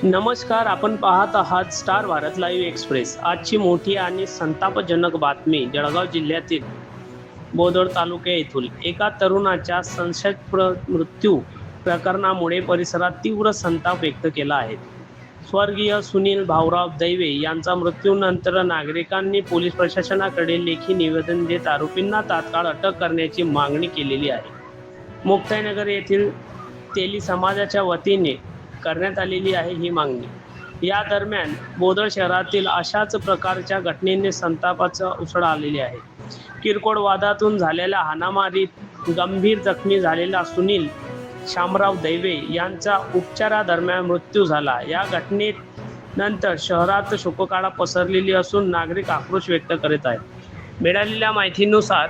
नमस्कार, आपण पाहत आहात स्टार भारत लाईव्ह एक्सप्रेस। आजची मोठी आणि संतापजनक बातमी जळगाव जिल्ह्यातील बोदवड तालुका येथील एका तरुणाच्या संशयास्पद मृत्यू प्रकरणामुळे परिसरात तीव्र संताप व्यक्त केला आहे। स्वर्गीय सुनील भाऊराव दैवे यांचा मृत्यूनंतर नागरिकांनी पोलीस प्रशासनाकडे लेखी निवेदन देत आरोपींना तात्काळ अटक करण्याची मागणी केलेली आहे। मुक्ताईनगर येथील तेली समाजाच्या वतीने करण्यात आलेली आहे ही मागणी। या दरम्यान बोदवड शहरातील अशाच प्रकारच्या घटनेने संतापाचा उसळ आलेली आहे। किरकोळ वादातून झालेल्या हाणामारीत गंभीर जखमी झालेला सुनील शामराव दैवे यांचा उपचारादरम्यान मृत्यू झाला। या घटनेनंतर शहरात शोककळा पसरलेली असून नागरिक आक्रोश व्यक्त करीत आहेत। मिळालेल्या माहितीनुसार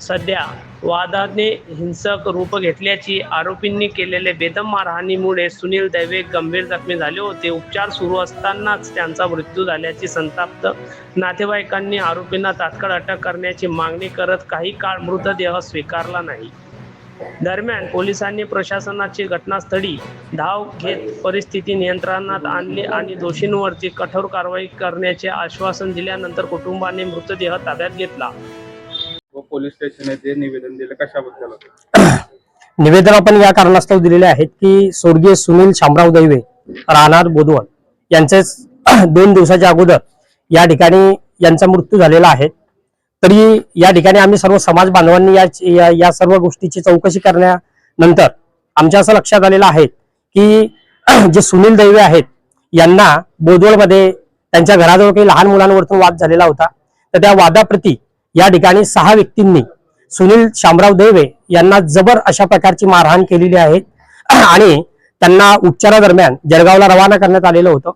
सध्या वादाने हिंसक रूप घेतल्याची आरोपींनी केलेले बेदम मारहाणीमुळे सुनील दैवे गंभीर जखमी झाले होते। उपचार सुरू असतानाच त्यांचा मृत्यू झाल्याची संतप्त नातेवाईकांनी आरोपींना तात्काळ अटक करण्याची मागणी करत काही काळ मृतदेह स्वीकारला नाही। दरम्यान पोलिसांनी प्रशासनाची घटनास्थळी धाव घेत परिस्थिती नियंत्रणात आणली आणि दोषींवरती कठोर कारवाई करण्याचे आश्वासन दिल्यानंतर कुटुंबाने मृतदेह ताब्यात घेतला। पोलीस स्टेशन येथे निवेदन दिले कशाबद्दल? निवेदन आपण या कारणास्तव दिलेले आहेत की स्वर्गीय सुनील शामराव दैवे राहणार बोदवड यांचे 2 दिवसाच्या अगोदर या ठिकाणी यांचा मृत्यू झालेला आहे। तरी या ठिकाणी आम्ही सर्व समाज बांधवांनी या सर्व गोष्टीची चौकशी करण्यानंतर आमच्या असं लक्षात आलेलं आहे की जे सुनील दैवे आहेत यांना बोदवडमध्ये त्यांच्या घराजवळ काही लहान मुलांवरतून वाद झालेला होता। तर त्या वादाप्रती या ठिकाणी 6 व्यक्तींनी सुनील शामराव दैवे यांना जबर अशा प्रकारची मारहाण केलेली आहे आणि त्यांना उपचारादरम्यान जळगावला रवाना करण्यात आलेलं होतं।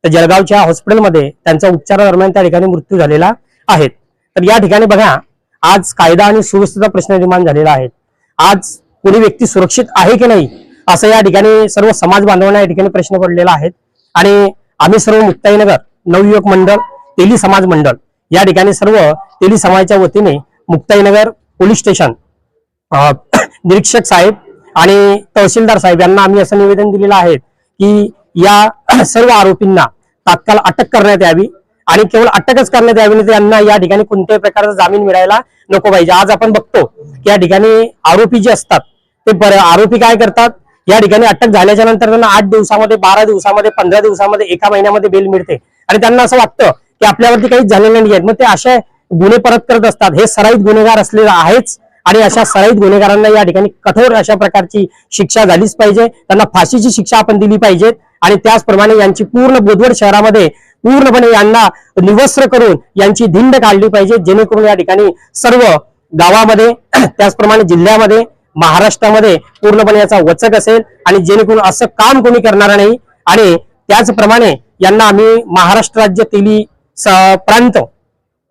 तर जळगावच्या हॉस्पिटलमध्ये त्यांचा उपचारादरम्यान त्या ठिकाणी मृत्यू झालेला आहे। तर या ठिकाणी बघा, आज कायदा आणि सुव्यवस्थेचा प्रश्न निर्माण झालेला आहे। आज कोणी व्यक्ती सुरक्षित आहे की नाही असं या ठिकाणी सर्व समाज बांधवांना या ठिकाणी प्रश्न पडलेला आहे। आणि आम्ही सर्व मुक्ताईनगर नवयुवक मंडळ तेली समाज मंडळ या ठिकाणी सर्व तेली समाजाच्या वतीने मुक्ताईनगर पोलीस स्टेशन निरीक्षक साहेब आणि तहसीलदार साहेब यांना आम्ही असं निवेदन दिलेलं आहे की या सर्व आरोपींना तात्काळ अटक करण्यात यावी आणि केवळ अटकच करण्यात यावी, नाही त्यांना या ठिकाणी कोणत्याही प्रकारचा जामीन मिळायला नको पाहिजे। आज आपण बघतो की या ठिकाणी आरोपी जे असतात ते आरोपी काय करतात, या ठिकाणी अटक झाल्याच्या नंतर त्यांना 8 दिवसामध्ये 12 दिवसामध्ये 15 दिवसामध्ये 1 महिन्यामध्ये बेल मिळते आणि त्यांना असं वाटतं की आपल्यावरती काहीच झालेलं नाही आहे, मग ते अशा गुन्हे परत करत असतात। हे सराईत गुन्हेगार असलेले आहेच आणि अशा सराईत गुन्हेगारांना या ठिकाणी कठोर अशा प्रकारची शिक्षा झालीच पाहिजे, त्यांना फाशीची शिक्षा आपण दिली पाहिजे आणि त्याचप्रमाणे यांची पूर्ण बोदवड शहरामध्ये पूर्णपणे यांना निवस्त्र करून यांची धिंड काढली पाहिजे, जेणेकरून या ठिकाणी सर्व गावामध्ये त्याचप्रमाणे जिल्ह्यामध्ये महाराष्ट्रामध्ये पूर्णपणे याचा वचक असेल आणि जेणेकरून असं काम कोणी करणार नाही। आणि त्याचप्रमाणे यांना आम्ही महाराष्ट्र राज्य तेली प्रांत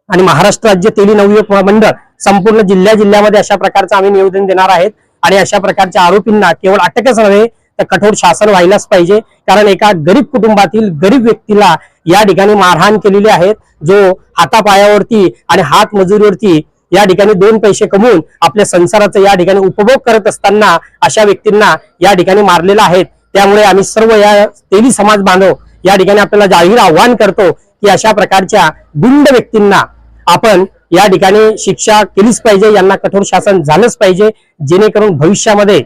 आणि महाराष्ट्र राज्य तेली नवयुवक मंडळ संपूर्ण जिल्ह्यामध्ये अशा प्रकारचं आम्ही निवेदन देणार आहेत आणि अशा प्रकारच्या आरोपींना केवळ अटकच नव्हे तर कठोर शासन व्हायलाच पाहिजे। कारण एका गरीब कुटुंबातील गरीब व्यक्तीला या ठिकाणी मारहाण केलेली आहे, जो हातापायावरती आणि हात मजुरीवरती या ठिकाणी 2 पैसे कमवून आपल्या संसाराचा या ठिकाणी उपभोग करत असताना अशा व्यक्तींना या ठिकाणी मारलेला आहे। त्यामुळे आम्ही सर्व या तेली समाज बांधव या ठिकाणी आपल्याला जाहीर आव्हान करतो की अशा प्रकारच्या गुंड व्यक्तींना आपण या ठिकाणी शिक्षा केलीच पाहिजे, यांना कठोर शासन झालंच पाहिजे, जेणेकरून भविष्यामध्ये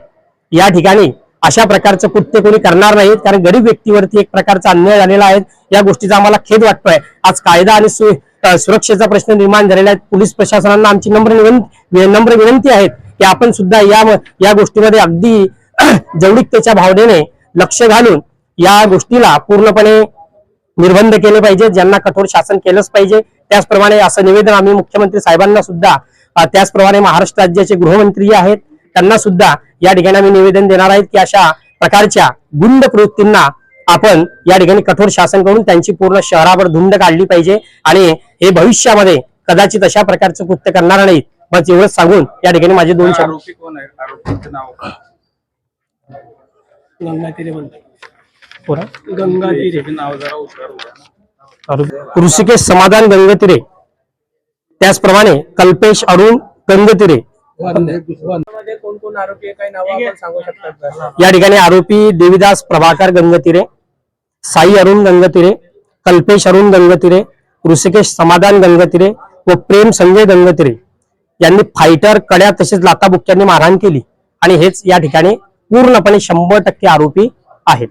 या ठिकाणी अशा प्रकारचं कृत्य कोणी करणार नाहीत। कारण गरीब व्यक्तीवरती एक प्रकारचा अन्याय झालेला आहे, या गोष्टीचा आम्हाला खेद वाटतोय। आज कायदा आणि सुरक्षेचा प्रश्न निर्माण झालेला आहे। पोलीस प्रशासनाला आमची नम्र विनंती आहे की आपण सुद्धा या गोष्टीमध्ये अगदी जवळीकतेच्या भावनेने लक्ष घालून या गोष्टीला पूर्णपणे निर्बंध केले पाहिजे, ज्यांना कठोर शासन केलंच पाहिजे। त्याचप्रमाणे असं निवेदन आम्ही मुख्यमंत्री साहेबांना सुद्धा, त्याचप्रमाणे महाराष्ट्र राज्याचे गृहमंत्री आहेत त्यांना सुद्धा या ठिकाणी आम्ही निवेदन देणार आहेत की अशा प्रकारच्या गुंड प्रवृत्तींना आपण या ठिकाणी कठोर शासन करून त्यांची पूर्ण शहरावर धुंड काढली पाहिजे आणि हे भविष्यामध्ये कदाचित अशा प्रकारचं कृत्य करणार नाहीत। बस एवढंच सांगून या ठिकाणी माझे 2 शब्द। आरोपी कोण आहे? आरोपींचं नाव काय? गंगातीरे नाव जरा उच्चार ऋषिकेश समाधान गंगतिरे, त्याचप्रमाणे कल्पेश अरुण गंगतिरे। कोण आरोपी काही नाव आपण सांगू शकतात? या ठिकाणी आरोपी देवीदास प्रभाकर गंगतिरे, साई अरुण गंगतिरे, कल्पेश अरुण गंगतिरे, ऋषिकेश समाधान गंगतिरे व प्रेम संजय गंगतिरे यांनी फायटर, कड्या तसेच लाताबुक्क्यांनी मारहाण केली आणि हेच या ठिकाणी पूर्णपणे 100% आरोपी आहेत.